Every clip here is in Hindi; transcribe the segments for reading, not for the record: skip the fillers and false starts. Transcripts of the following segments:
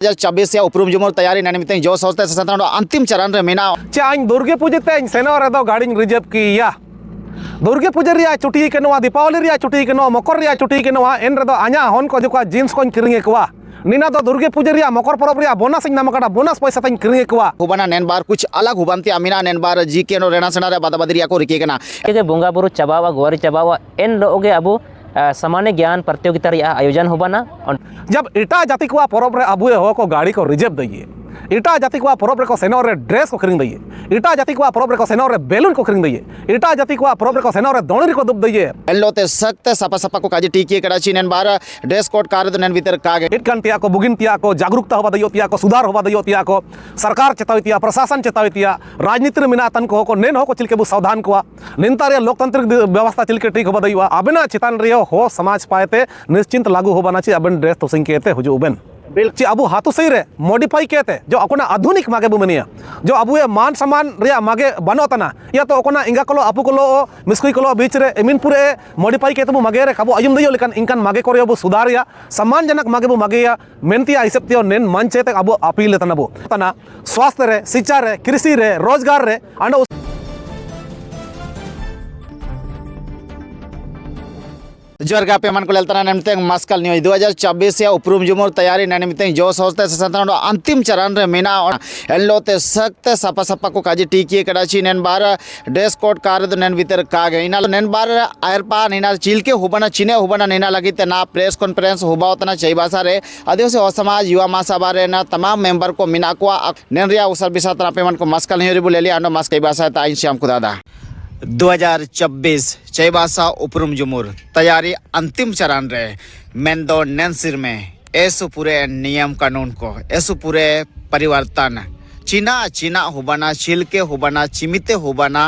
2024 या उपरूम जुमोर तैयारी नैनी मितें जो सोचते संतान अंतिम चरण रे मेना चाइन दुर्गे पूजते सेनो रेदो गाड़ी रिजर्व किया दुर्गे पूजा रिया छुट्टी के नवा दीपावली रिया छुट्टी के नवा मकर रिया छुट्टी के नवा एन रेदो आ냐 हन को जो जीन्स को किरिंगे कुआ नीना तो दुर्गे पूजा रिया मकर परब रिया बोनस नाम काटा बोनस पैसा तन किरिंगे कुआ हुबाना नेन बार कुछ अलग हुबानती अमीना नेन बार जी के नो रेना सेना रे बादाबदरिया को रिके कना के बोंगा बुरु चबावा गोरी चबावा एन लोगे अबु सामान्य ज्ञान प्रतियोगिता रिया आयोजन होबाना जब इटा जाति को परब रे अबुए हो को गाड़ी को रिजर्व दइए इटा जाति को परब रे को सेनो रे ड्रेस को किरिंग दइए इटा जाति को परब रे को सेनो रे बेलून को किरिंग दइए इटा जाति को परब रे को सेनो रे दोणरी को दुब दइए एल्लोते सख्त सपा सपा को काजी टीकी कराची नेन बार ड्रेस कोड कार नेन भीतर कागे इटकन तिया को बुगिन तिया को जागरूकता होबा दइयो तिया को सुधार होबा दइयो तिया को सरकार चेतावितिया प्रशासन चेतावितिया राजनीति मिना तन को नेन हो को चिलके बु सावधान को निंतारे लोकतांत्रिक व्यवस्था चिलके ठीक होबा दइयो अबना चितान रियो हो समाज पाएते निश्चिंत लागू होबाना छि अबन ड्रेस तो सिंकेते हुजुबन बिल्कुल अबू हाथों सही रे मॉडिफाई कहते जो अकोना आधुनिक मागे बुमनिया जो अबू मान सम्मान रिया मागे बनोतना या तो अकोना इंगा कलो अपू कलो मिस्कुई कलो बीच रे एमिन पूरे मॉडिफाई कहते बु मागे रे कबो अयुम दइयो लेकिन इनकन मागे करे बु सुधारिया सम्मानजनक मागे बु मागेया मेनतिया हिसाबतियो नेन मंचे ते अबू अपील तना बु तना स्वास्थ्य रे शिक्षा रे कृषि रे रोजगार रे अंडो जोरगा पेमान को लेलतना नेमते मस्कल न्यूज 2024 या उपरूम जुमोर तैयारी नैनी मितें जो सोचते संतान अंतिम चरण रे मेना एल्लोते सख्त सपा सपा को काजी टीकी कराची नेन बार ड्रेस कोड कार नेन भीतर कागे इना नेन बार आयरपा नेना चिलके हुबना चिने हुबना नेना लगी ना प्रेस कॉन्फ्रेंस हुबावतना चैबासा रे आदिवासी समाज युवा महासभा रे ना तमाम मेंबर को मिना को नेन रिया उसर बिसा तना पेमान को मस्कल न्यूज बोलेली आनो मस्क चैबासा ताइन श्याम खुदादा 2024 चैबासा उपरूम जुमूर तैयारी अंतिम चरण रे मेंदो नेंसिर में ऐसु पूरे नियम कानून को ऐसु पूरे परिवर्तन चीना चीना हुबाना छिलके हुबाना चिमिते हुबाना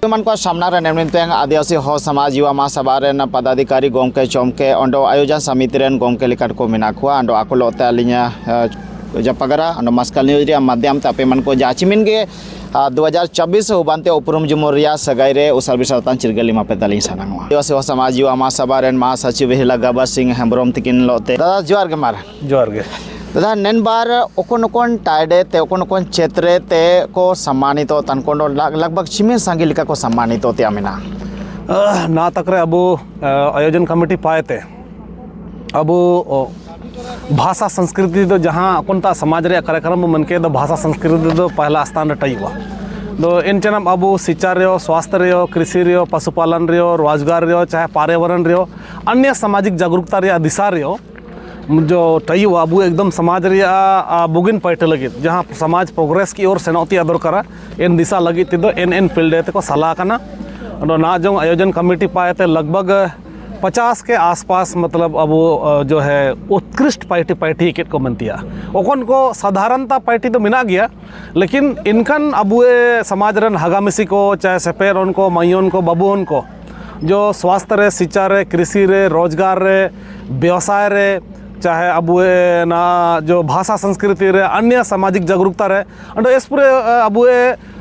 मन को सामना रे नेमते आदिवासी हो समाज युवा महासभा रे पदाधिकारी गोंके चौमके अंडो आयोजन समिति रेन गोंके लिकट को मिना खुआ अंडो आकोलोते अलिया जपगरा अंडो मस्कल न्यूज माध्यम ते मन को जाचिमिन के 2024 हुबानते उपरूम जुमोर रिया सगाई रे उसर बिसातान चिरगली मापे तलिन सानांगवा आदिवासी हो समाज युवा महासभा रेन महासचिव हिला गबा सिंह हेम्ब्रोम तिकिन लोते दादा जोहार गे मार जोहार गे दादा नेन बार ओकोन टाइडे ते ओकोन क्षेत्र ते को सम्मानित तनकोंडो लगभग चिमिन सांगी लिका को सम्मानित ते आमिना ना तकरे अबू आयोजन कमेटी पाएते अबू भाषा संस्कृति दो जहाँ अकोनता समाज रे कार्यक्रम मनके दो भाषा संस्कृति दो पहला स्थान रटाइवा दो इन चनम अबू शिक्षा रियो स्वास्थ्य रियो कृषि रियो पशुपालन रियो रोजगार रियो चाहे पर्यावरण रियो अन्य सामाजिक जागरूकता रिया दिशा रियो जो टइयो अबू एकदम समाज रिया बुगिन पैटे लगे जहाँ समाज प्रोग्रेस की ओर सेनौती अदर करा इन दिशा लगी तो इन फील्ड को सलाह करना ना जो आयोजन कमेटी पाए थे लगभग 50 के आसपास मतलब अब वो जो है उत्कृष्ट पार्टी किट को मनतिया ओकन को साधारणता पार्टी तो मिना गया लेकिन इनकन अब समाज रन हगामिसी को चाहे सेपेर उनको माइयोन को बबुओन को जो स्वास्थ्य रे शिक्षा रे कृषि रे रोजगार रे व्यवसाय रे चाहे अब ना जो भाषा संस्कृति रे अन्य सामाजिक जागरूकता रे अंडो इस पूरे अब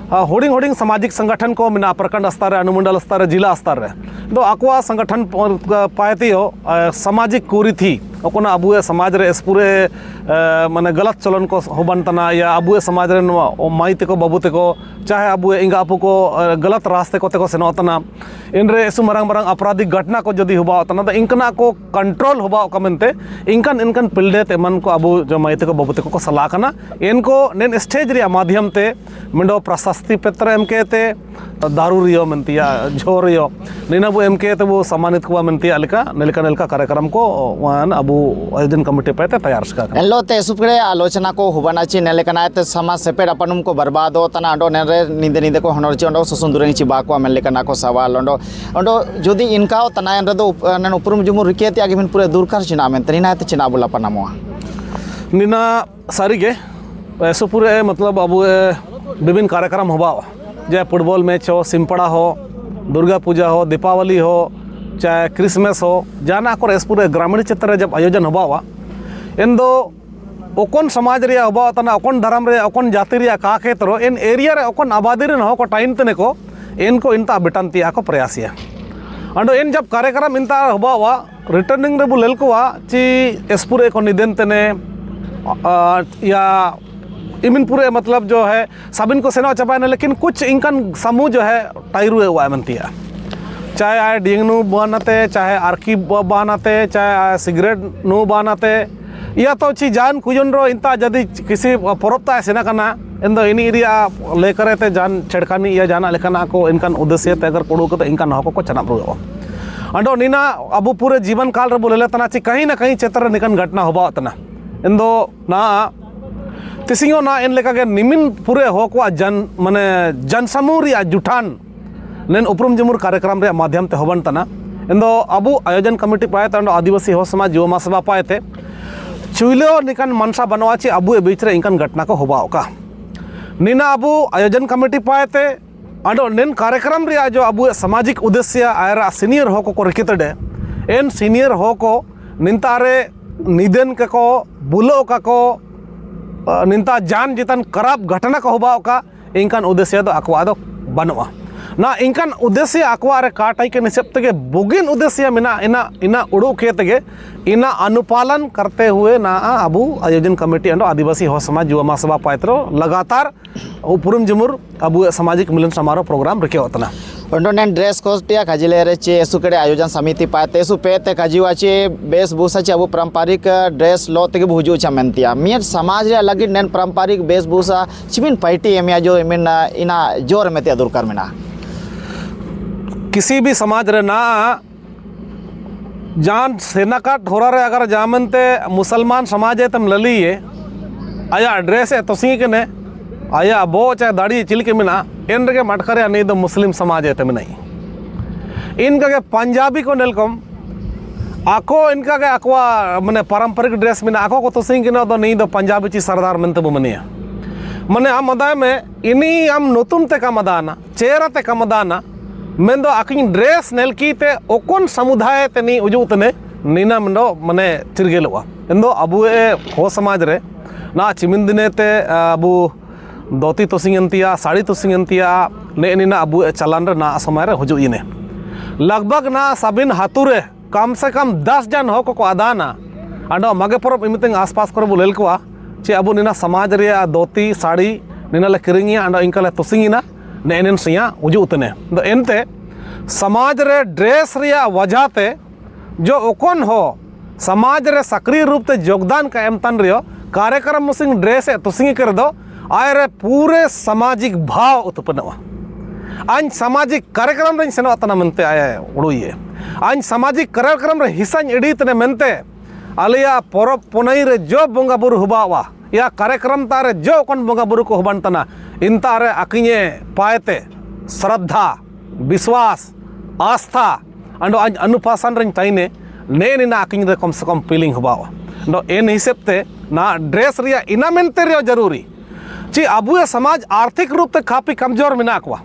होडिंग होडिंग सामाजिक संगठन को मिना प्रखंड स्तर अनुमंडल स्तर जिला स्तर रे तो आकुआ संगठन पाती हो सामाजिक कुरी थी ओकोना अबुए समाज रे इस पूरे माने गलत चलन को होबन तना या अबुए समाज रे माई तेको बाबू तेको चाहे अबुए इंगा अपू को गलत रास्ते को तेको सेनो तना इन रे एसु मरंग मरंग आपराधिक घटना को जदि होबा तना तो इनकना को कंट्रोल होबा कमेंते इनकन पिल्डे ते मन को अबू जो माई तेको बाबू तेको को सलाह कना इनको नेन स्टेज रे माध्यम ते मिंडो प्रशस्ति पत्र एम के ते दारू रियो मनतिया झोर रियो नीना वो एम के ते वो सम्मानित को मनतिया लेका नेलका कार्यक्रम को वन अबू आयोजन कमेटी पे तैयार सका एल्लो ते सुपड़े आलोचना को हुबानाची नेलेकना ते समाज सेपेड अपनुम को बर्बाद हो तना अंडो नेरे नींदे को हनरची अंडो सुसुंदुरनी ची बाको मेलेकना को सवाल अंडो जदि इनका तना एन रेदो नन उपरुम जुमु रिकेति आगे मिन पूरे दूरकार चिना मेन तनिना ते चिना बुला पनामो निना सारीगे ऐसो पूरे मतलब अब विभिन्न कार्यक्रम होबा चाहे फुटबॉल मैच हो सिंपड़ा हो दुर्गा पूजा हो दीपावली हो चाहे क्रिसमस हो जाना को इस पूरे ग्रामीण क्षेत्र में जब आयोजन होबा इन दो ओकन समाज रे होबा तना ओकन धर्म रे ओकन जाति रे का क्षेत्र इन एरिया रे ओकन आबादी रे हो को टाइम तने को इनको इनता बिटंतिया को प्रयासिया अंडो इन जब कार्यक्रम इंता हबावा रिटर्निंग रे बुलेल कोवा ची एसपुरे को निदेन तने या इमिन पूरे मतलब जो है सबिन को सेना चपाए ना, लेकिन कुछ इनकन समूह जो है टायरू हुआ मनतिया, चाहे आए डिंगनू बनाते, चाहे आर्की बनाते, चाहे सिगरेट नू बनाते, या तो ची जान कुजन रो इंता जदि किसी परबता सेना करना इन इन एरिया लेकर ते जान छेड़खानी या जाना लेखना को इनकन उद्देश्य ते अगर कोड़ू को इनकन हको को चना प्रो अंडो नीना अब पूरे जीवन काल रे बोले तना ची कहीं ना कहीं क्षेत्र निकन घटना होबा तना इन दो ना तिसिंगो ना इन लेका के निमिन पूरे होको जन माने जनसमूह रिया जुठान नेन उपरुम जमुर कार्यक्रम रे माध्यम ते होबन तना इन दो अबु आयोजन कमिटी पाए तंडो आदिवासी हो समाज युवा महासभा पाए थे चुइलो निकन मनसा बनवाची अबु बीच रे इनकन घटना को होबा का नीना अबु आयोजन कमिटी पाए थे अंडो नेन कार्यक्रम रिया जो अबु सामाजिक उद्देश्य आयरा सीनियर हो को रिकितडे एन सीनियर हो को निंतारे निदेन के को बुलो का को निंता जान जितन खराब घटना को होबा का इनकन उद्देश्य दो अकवा दो बनवा ना इनकन उद्देश्य अकवा रे काटाई के निसब तके बुगिन उद्देश्य मिना इना उड़ू के तके इना अनुपालन करते हुए ना अबु आयोजन कमेटी अंडो आदिवासी हो समाज युवा महासभा पात्रो लगातार उपरुम जमुर अबु सामाजिक मिलन समारोह प्रोग्राम रखे होतना अंडो नेन ड्रेस कोस्टिया काजिले रे चे सुकड़े आयोजन समिति पाते सु पेते काजिवाचे वेशभूषा चे अबु पारंपरिक ड्रेस लो तके भुजु चमेंतिया मियर समाज रे लगी नेन पारंपरिक वेशभूषा चिमिन पाइटी एमिया जो इमिन इना जोर में ते दुरकार मिना किसी भी समाज रे ना जान सेना का ठोरा रे अगर जामनते मुसलमान समाज है तम ललिए आया ड्रेस है तोसी के ने आया बो चाहे दाढ़ी चिल के मिना इन के मटकरे नहीं तो मुस्लिम समाज है तम नहीं इनका के पंजाबी को नेलकम आको इनका के अकवा मने पारंपरिक ड्रेस मिना आको को तोसी के तो नहीं तो पंजाबी ची सरदार मनते बुमनिया मने हम मदाय में इनी हम नतुन ते का मदाना चेहरा ते का मदाना मैं दो आकिन ड्रेस नेलकी ते ओकोन समुदाय ते नी उजू तने नीना मंडो मने चिरगेलवा इंदो अबु हो समाज रे ना चिमिंदिने ते अबु दोती तोसिंगंतिया साड़ी तोसिंगंतिया ने नीना अबु चलान रे ना समय रे हुजू इने लगभग ना सबिन हातुरे कम से कम 10 जन हो को आदाना अंडो मगे परब इमितिंग आसपास करे बुलेल कोआ चे अबु नीना समाज रे दोती साड़ी नीना ले किरिंगिया अंडो इनका ले तोसिंगिना नेन सिया उजू उतने तो एनते समाज रे ड्रेस रिया वजह ते जो ओकन हो समाज रे सक्रिय रूप ते योगदान का एमतन रियो कार्यक्रम मुसिंग ड्रेस है तुसिंग कर दो आय रे पूरे सामाजिक भाव उत्पन्नवा आन सामाजिक कार्यक्रम रे सेनो अतना मनते आय उड़ुये आन सामाजिक कार्यक्रम रे हिस्सा एडी तने मनते आलिया परब पुनई रे जो बंगा बुरु हुबावा या कार्यक्रम तारे जो कौन बंगा बुरु को होबन तना इन तारे अकिने पाएते श्रद्धा विश्वास आस्था अंडो आज अनुपासन रन ताइने ने निना अकिन रे कम से कम फीलिंग होबावा अंडो एन हिसाब ते ना ड्रेस रिया इना मेनते रियो जरूरी ची अबुए समाज आर्थिक रूप ते काफी कमजोर मिना को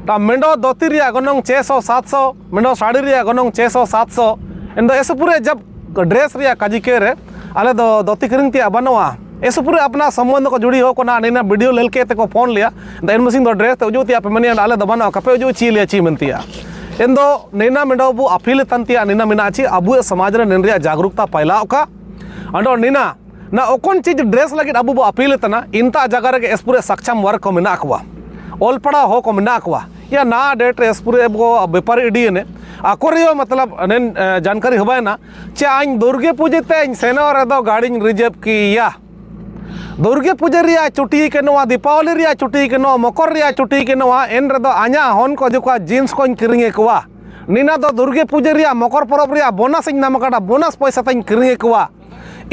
ता मेंडो दोती रिया गनोंग 600 700 मेंडो साड़ी रिया गनोंग 600 700 एंडो ऐसे पूरे जब ड्रेस रिया काजी के रे आले दो दोती किरिंग ते बनवा ऐसे पूरे अपना संबंध को जुड़ी हो को ना नीना वीडियो लेके ते को फोन लिया इन मसिंग दो ड्रेस ते उजू तिया पे मनिया आले दबाना कपे उजू ची लिया ची मनतिया इन दो नीना मेंडो बु अपील तंतिया नीना मिना ची अबु समाज रे निन रिया जागरूकता पैला का अंडो नीना ना ओकोन चीज ड्रेस लगे अबु बु अपील तना इंता जगह रे एस पूरे सक्षम वर्ग को मिना अकवा ओल पड़ा हो को मिना अकवा या ना डेट एस पूरे को व्यापारी इडी ने आकोरियो मतलब नेन जानकारी होबाय ना चे आइन दुर्गे पूजे ते सेना रे दो गाड़ी रिजर्व की या दुर्गे पूजा रिया छुट्टी के नवा दीपावली रिया छुट्टी के नवा मकर रिया छुट्टी के नवा एन रे दो आ냐 हन को जो का जीन्स को किरिंगे कोवा नीना दो दुर्गे पूजा रिया मकर परब रिया बोनस इन नाम काटा बोनस पैसा तइन किरिंगे कोवा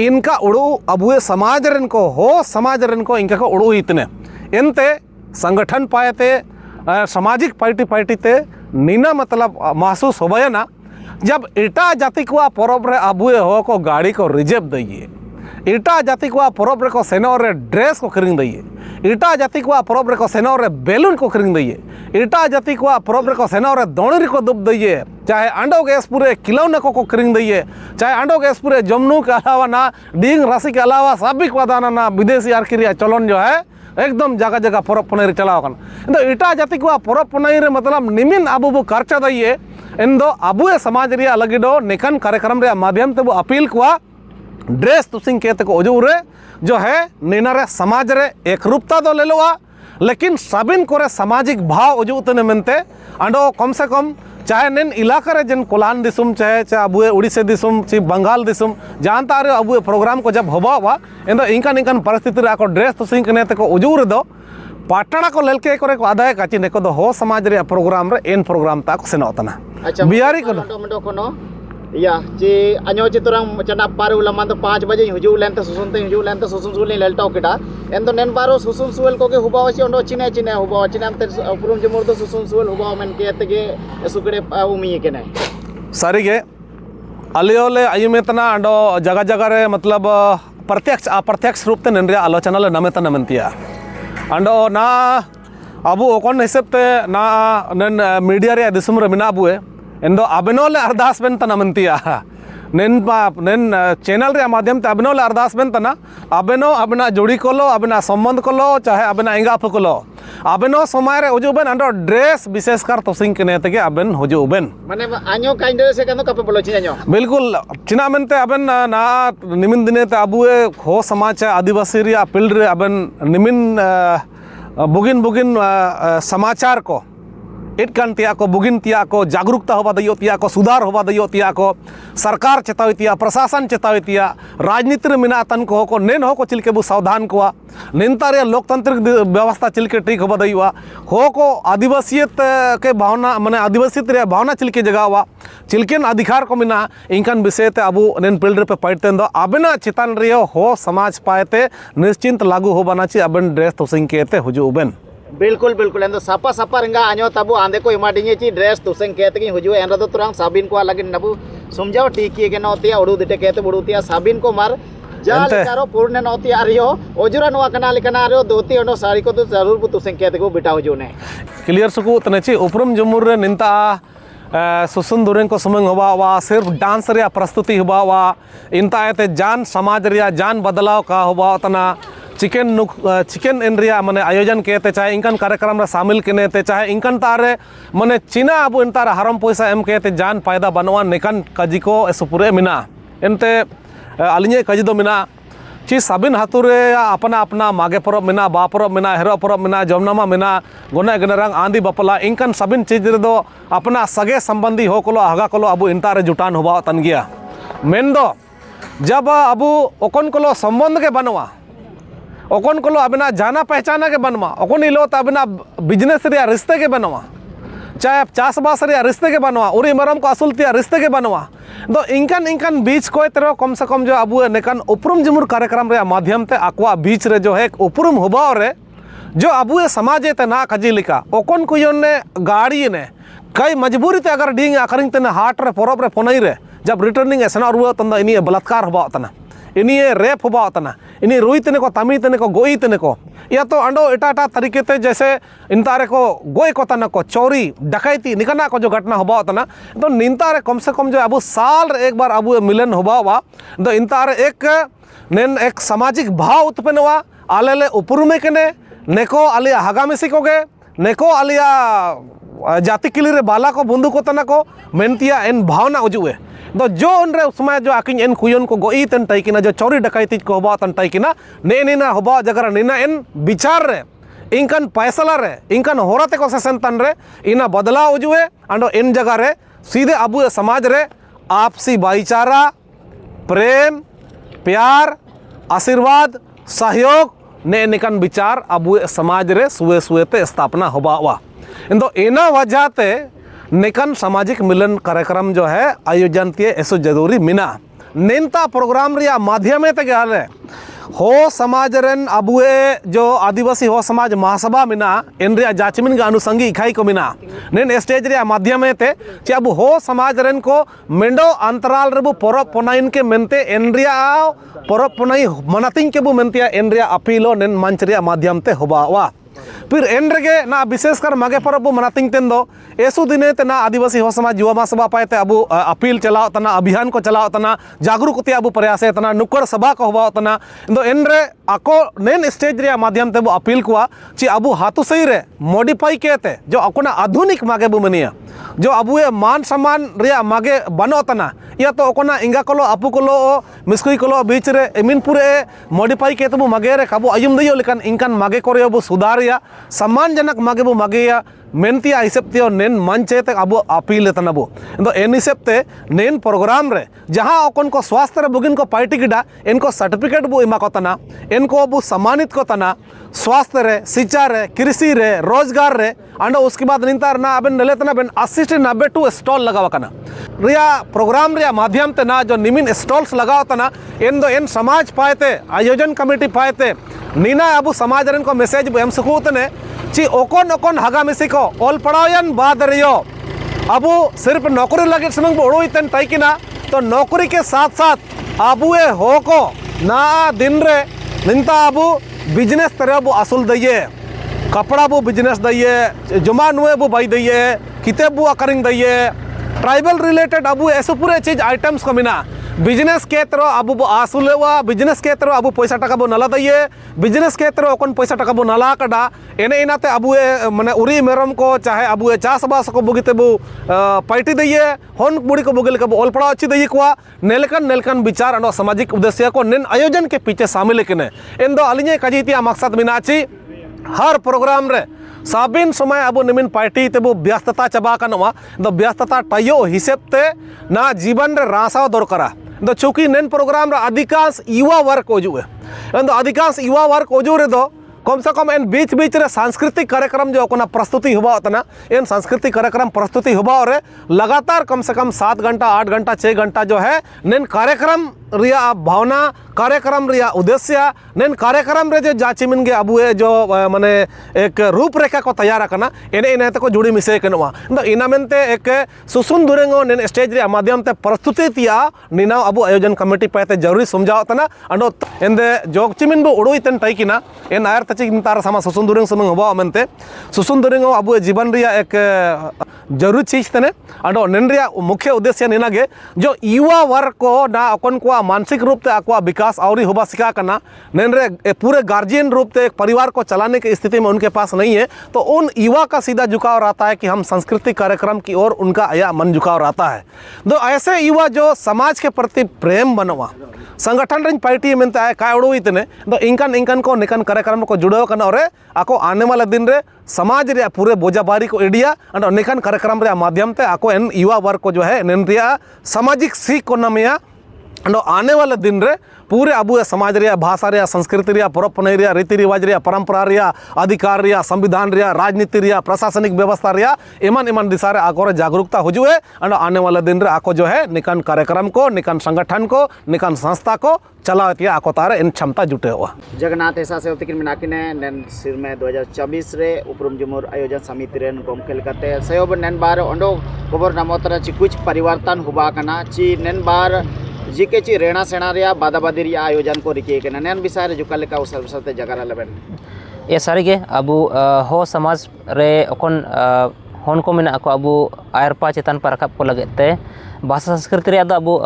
इनका उड़ू अबुए समाज रन को हो समाज रन को इनका को उड़ू इतने इनते संगठन पाएते सामाजिक पार्टी ते नीना मतलब महसूस होबे ना जब इटा जाति को परब रे अबुए हो को गाड़ी को रिजर्व दइए इटा जाति को परब रे को सेनो रे ड्रेस को किरिंग दइए इटा जाति को परब रे को सेनो रे बेलून को किरिंग दइए इटा जाति को परब रे को सेनो रे दोणी को दुब दइए चाहे अंडो गैस पूरे किलौने को किरिंग दइए चाहे अंडो गैस पूरे जमनू के अलावा ना डींग राशि के अलावा सभी को दाना ना विदेशी आर्किरिया चलन जो है एकदम जगह जगह परब पुनाई रे चलाव कन इन्दो इटा जाति को परब पुनाई रे मतलब निमिन अबो बो खर्चा दइए इन्दो अबुए समाज रे लगिडो निकन कार्यक्रम रे माध्यम ते बो अपील कुआ ड्रेस तुसिंग के ते को उजुरे जो है निनारे समाज रे एक रूपता दो ले लोआ लेकिन सबिन कोरे सामाजिक भाव उजुतने मनते अंडो कम से कम चाहे नेन इलाका रे जन कोलान दिसुम चाहे अबुए उड़ीसा दिसुम ची बंगाल दिसुम जानता रे अबुए प्रोग्राम को जब होबा इन्दो इंकन इंकन परिस्थिति रे को ड्रेस तुसिंग कने ते को उजुर दो पाटना को लेलके करे को आदाय काची ने को दो हो समाज रे प्रोग्राम रे एन प्रोग्राम ता को सेनोतना अच्छा बिहारी को मंडो कोनो या ची अन्यो चितरंग चना पारू लमान तो 5 बजे हुजू लेंते सुसुनते हुजू लेंते सुसुन सुली लेलटाव केटा एन तो नेन बारो सुसुन सुल को के हुबाव छि ओंडो चिने चिने हुबाव चिनाम ते उपरुम जमुर तो सुसुन सुल हुबाव मेन के तेगे सुकड़े उमी केने सारीगे अलियोले आयुमेतना अंडो जगह जगह रे मतलब प्रत्यक्ष अप्रत्यक्ष रूप ते नेन आलोचना ले नमेता नमंतिया अंडो ना अबु ओकन हिसाब ते ना नेन मीडिया रे दिसुम रे मिना अबुए एंदो अबेनोले अरदास बेन तना मंतिया नेन चैनल रे माध्यम ते अबेनोले अरदास बेन तना अबेनो अबना जोड़ी कोलो अबना संबंध कोलो चाहे अबना एंगा कोलो अबेनो समय रे उजुबेन अंडो ड्रेस विशेषकर तोसिंग कने तेगे अबेन हुजुबेन माने आño काइंडे से कनो कपे बोलो चिनाño बिल्कुल चिना मेनते अबेन ना निमिन दिने ते अबुए हो समाज आदिवासी रे अपील रे अबेन निमिन बुगिन बुगिन समाचार को इटकान तिया को बुगिन तिया को जागरूकता होबा दइयो तिया को सुधार होबा दइयो तिया को सरकार चेतावी तिया प्रशासन चेतावी तिया राजनीति रे मिना तन को नेन हो को चिलके बु सावधान को निंता रे लोकतांत्रिक व्यवस्था चिलके ठीक होबा दइवा हो को आदिवासियत के भावना माने आदिवासियत रे भावना चिलके जगावा चिलकेन अधिकार को मिना इंकन विषय ते अबु नेन पिल रे पे पाइतेन दो अबेना चितान रे हो समाज पाएते निश्चिंत लागू हो बना छि अबेन ड्रेस तोसिंग केते हुजुबेन बिल्कुल बिल्कुल एंदो सापा सापा रंगा आño तबु आंदे को इमाडिंगे ची ड्रेस तुसेंग केते की हुजु एन रदो तुरंग साबिन को लगिन नबु समझाओ टीकी के नोतिया उडु दिटे केते बुडुतिया साबिन को मार जाल कारो पूर्ण नोतिया रियो ओजुरा नवा कना लिकना रियो दोती ओनो साड़ी को तो जरूर बु तुसेंग केते को बिटा हुजु ने क्लियर सुकु तनेची उपरम जमुर रे निंता सुसुन दुरें को समंग होबा सिर्फ डांस रे प्रस्तुति होबा इंता एते जान समाज रे जान बदलाव का होबा तना चिकन इन रिया माने आयोजन केते चाहे इंकन कार्यक्रम रे शामिल कने ते चाहे इंकन तारे माने चिना अब इंतार हरम पैसा एम केते जान फायदा बनवा निकन काजी को सुपुरे मिना एनते अलिnye काजी दो मिना ची साबिन हातुरे अपना अपना मागे परब मिना बा परब मिना हेरो परब मिना जमनामा मिना गोना गनरंग आंधी बपला इंकन साबिन चीज रे दो अपना सगे संबंधी हो कोलो हगा कोलो अब इंतारे जुटान होबा तन गया मेन दो जब अबु ओकन कोलो संबंध के बनवा ओकन कोलो अबना जाना पहचाना के बनवा ओकन इलो त अबना बिजनेस रे रिश्ते के बनवा चाहे चासबास रे रिश्ते के बनवा उरी मरम को असुलतिया रिश्ते के बनवा तो इंकन बीच को तेरो कम से कम जो अबु नेकन उपरुम जमुर कार्यक्रम रे माध्यम ते अकवा बीच रे जो है उपरुम होबा रे जो अबु समाज ते ना कजी लिका ओकन को योने गाड़ी ने कई मजबूरी ते अगर डींग आकरिंग ते हाट रे परब रे पोनई रे जब रिटर्निंग एसना रुआ तंदा इनी बलात्कार होबा तना इनी रेप होबा तना इनी रुई तने को तमी तने को गोई तने को या तो अंडो एटा तरीके ते जैसे इंतारे को गोई को तना को चोरी डकैती निकना को जो घटना होबा तना तो निंतारे कम से कम जो अबु साल रे एक बार अबु मिलन होबा तो इंतारे एक सामाजिक भाव उत्पन्न हुआ आलेले उपरुमे कने नेको आलिया हगामिसी को गे नेको आलिया जाति किली रे बाला को बंधु को तना को मेंतिया इन भावना उजुए तो जो उनरे उसमें जो आकिन इन कुयन को गोई तन तैकिना जो चोरी डकैती को होबा तन तैकिना नेना होबा जगर नेना इन विचार रे इंकन पैसला रे इंकन होरते को सेसन तन रे इना बदलाव उजुए अंडो इन जगह रे सीधे अबु समाज रे आपसी भाईचारा प्रेम प्यार आशीर्वाद सहयोग ने निकन विचार अबु समाज रे सुए सुएते स्थापना होबा इन्दो इना वजह ते निकन सामाजिक मिलन कार्यक्रम जो है आयोजन तिये ऐसो जरूरी मिना नेंता प्रोग्राम रिया माध्यम ते गले हो समाज रेन अबुए जो आदिवासी हो समाज महासभा मिना इन रिया जाचमिन का अनुसंगी इकाई को मिना नेन स्टेज रिया माध्यम ते चे अब हो समाज रेन को मेंडो अंतराल रेबु परब पुनाइन के मेनते इन रिया परब पुनाई मनातिंग के बु मेनतिया इन रिया अपीलो नेन मंच रिया माध्यम ते होबा वा फिर एन रगे ना विशेषकर मागे परब बो मनातिंग तेन दो एसु दिने तेना आदिवासी हो समाज युवा महासभा पाते अबु अपील चलाव तना अभियान को चलाव तना जागरूकते अबु प्रयास तना नुक्कड़ सभा को हवा तना दो एन रे आको नेन स्टेज रे माध्यम ते बो अपील कुआ ची अबु हाथुसई रे मॉडिफाई केते जो अकोना आधुनिक मागे बो मनिया जो अबुए मान सम्मान रे मागे बनो तना या तो अकोना इंगा कोलो अपु कोलो मिस्कुई कोलो बीच रे एमिन पूरे मॉडिफाई केते बो मागे रे काबो अयुम दयो लेकिन इनकान मागे करे बो सुधारिया सम्मानजनक मागे बो मागेया मेनतिया हिसाब ते नेन मंचे ते अब अपील तना बो तो एन हिसाब ते नेन प्रोग्राम रे जहां अकोन को स्वास्थ्य रे बुगिन को पार्टी गिडा इनको सर्टिफिकेट बो इमा को तना इनको अब सम्मानित को तना स्वास्थ्य रे शिक्षा रे कृषि रे रोजगार रे अंडो उसके बाद निंतार ना अबन नले तना बेन 80 से 92 स्टॉल लगावा कना रिया प्रोग्राम रे माध्यम ते ना जो निमिन स्टॉल्स लगावा तना इन दो इन समाज पाएते आयोजन कमेटी पाएते नीना अबु समाज रन को मैसेज एम सकुतने ची ओकोन ओकोन हगामिसी को ओल पढ़ायन बाद रियो अबु सिर्फ नौकरी लगे समंग उड़ोई तन तैकिना तो नौकरी के साथ साथ अबुए हो को ना दिन रे निंता अबु बिजनेस तरह बो असूल दइए कपड़ा बो बिजनेस दइए जुमा नुए बो बाई दइए किताब बो अकरिंग दइए ट्राइबल रिलेटेड अबु ऐसे पूरे चीज आइटम्स को मिना बिजनेस के तरह अबु बो आसूल हुआ बिजनेस के तरह अबु पैसा टका बो नला दइए बिजनेस के तरह ओकन पैसा टका बो नला कड़ा एने इनाते अबुए माने उरी मेरम को चाहे अबुए चास बास को बुगिते बो पार्टी दइए होन बुड़ी को बुगिल के ओल पड़ा अच्छी दइए कुआ नेलकन विचार अनो सामाजिक उद्देश्य को नेन आयोजन के पीछे शामिल किने इन दो अलिने कजितिया मकसद मिनाची हर प्रोग्राम रे साबिन समय अब निमिन पार्टी ते बो व्यस्तता चबा कनवा दो व्यस्तता टाइयो हिसाब ते ना जीवन रे रासाव दरकारा दो चूंकि नेन प्रोग्राम रे अधिकांश युवा वर्ग ओजुए दो अधिकांश युवा वर्ग ओजू रे दो कम से कम इन बीच बीच रे सांस्कृतिक कार्यक्रम जो कोना प्रस्तुति हुआ तना इन सांस्कृतिक कार्यक्रम प्रस्तुति हुआ और लगातार कम से कम 7 घंटा 8 घंटा 6 घंटा जो है नेन कार्यक्रम रिया भावना कार्यक्रम रिया उद्देश्य नेन कार्यक्रम रे जो जाचिमिन गे अबुए जो माने एक रूपरेखा को तैयार करना एने इने को जुड़ी मिसे कनवा तो इना मेनते एक सुसुन दुरेंगो नेन स्टेज रे माध्यम ते प्रस्तुति तिया निना अबु आयोजन कमेटी पाते जरूरी समझाव तना अंडो एंदे जोगचिमिन बो उड़ोई तन तैकिना एन आयर तची तार सामा सुसुन दुरेंग समंग हबा मेनते सुसुन दुरेंगो अबु जीवन रिया एक जरूरी चीज तने अंडो नेन रिया मुख्य उद्देश्य निना गे जो युवा वर्ग को ना अकोन को मानसिक रूप से आपका विकास और ही होबा सिखा करना नेन रे पूरे गार्जियन रूप से एक परिवार को चलाने की स्थिति में उनके पास नहीं है तो उन युवा का सीधा झुकाव रहता है कि हम सांस्कृतिक कार्यक्रम की ओर उनका आया मन झुकाव रहता है तो ऐसे युवा जो समाज के प्रति प्रेम बनवा संगठन रन पार्टी में काय उड़ोई तने तो इनकन को निकन कार्यक्रम को जुड़ो करना और आको आने वाले दिन रे समाज रे पूरे बोझाबारी को एडिया और निकन कार्यक्रम रे माध्यम ते आको इन युवा वर्ग को जो है नेन रिया सामाजिक सीख को नमिया आने वाले दिन रे पूरे अबु समाज रे भाषा रे संस्कृति रे परब पुनई रे रीति रिवाज रे परंपरा रे अधिकार रे संविधान रे राजनीति रे प्रशासनिक व्यवस्था रे एमन एमन दिशा रे आको जागरूकता हुजुए आने वाले दिन रे आको जो है निकन कार्यक्रम को निकन संगठन को निकन संस्था को चलावती आको तारे इन क्षमता जुटे हुआ जगन्नाथ ऐसा से होती कि मिनाकिने नेन सिर में 2024 रे उपरुम जुमुर आयोजन समिति रेन गोमखेल करते सयोब नेन बार ओंडो खबर नामोतरा ची कुछ परिवर्तन हुआ कना ची नेन बार जीके ची रेणा सेना रिया बादाबादी रिया आयोजन को रिके के नेन विषय रे जुका लेका उसर उसते जगरा लेबेन ये सारीगे अबु हो समाज रे ओकन होन को मेना को अबु आयरपा चेतन पर रखब को लगते भाषा संस्कृति रे अबु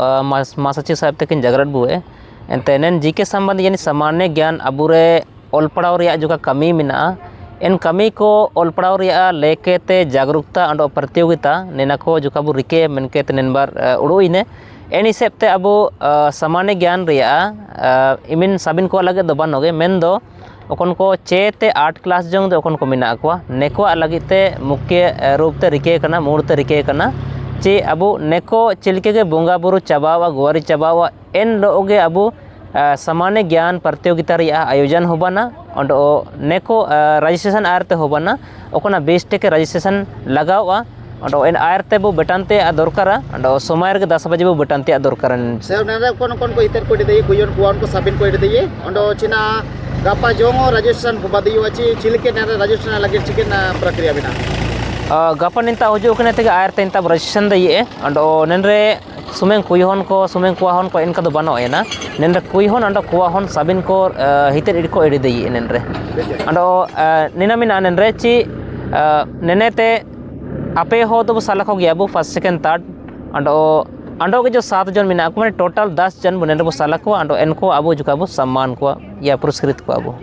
मासाची साहब तकिन जगरत बुए एंते नेन जीके संबंध यानी सामान्य ज्ञान अबु रे ओल पढ़ाव रिया जुका कमी मेना इन कमी को ओल पढ़ाव रिया लेके ते जागरूकता अंडो प्रतियोगिता नेना को जुका बु रिके मनके ते नेन बार उड़ोइने एन हिसाब ते अबो सामान्य ज्ञान रिया इमिन साबिन को लगे दो बनोगे मेन दो ओकन को 6 ते 8 क्लास जोंग दो ओकन को मिना को नेको लगे ते मुख्य रूप ते रिके कना मूर्त ते रिके कना चे अबो नेको चिलके के बोंगा बुरु चबावा गोरी चबावा एन लोगे अबो सामान्य ज्ञान प्रतियोगिता रिया आयोजन होबाना और नेको रजिस्ट्रेशन आरते होबाना ओकना 20 टके रजिस्ट्रेशन लगावा और इन आयरते बो बेटानते दरकारा और समय 10 बजे बो बेटानते दरकारा सर नेरा कोन को इतर को दे कुयन कुआन को साबिन को दे ओंडो चिना गापा जोंगो रजिस्ट्रेशन होबा दियो अछि चिलके नेरा रजिस्ट्रेशन लगे चिकन प्रक्रिया बिना गपा निंता हजू कने ते आयरते इंता रजिस्ट्रेशन दे और नेनरे sumeng kuihon ko sumeng kuahon ko inkado bano ena nendre kuihon ando kuahon sabin ko hitet ko edidei nendre ando ninamina nendre chi nenete ape ho to salako gya bu first second third ando के जो 7 जन मिना को टोटल 10 जन बुने बो साला को ando इनको अबो जुका बो सम्मान को या पुरस्कृत को अबो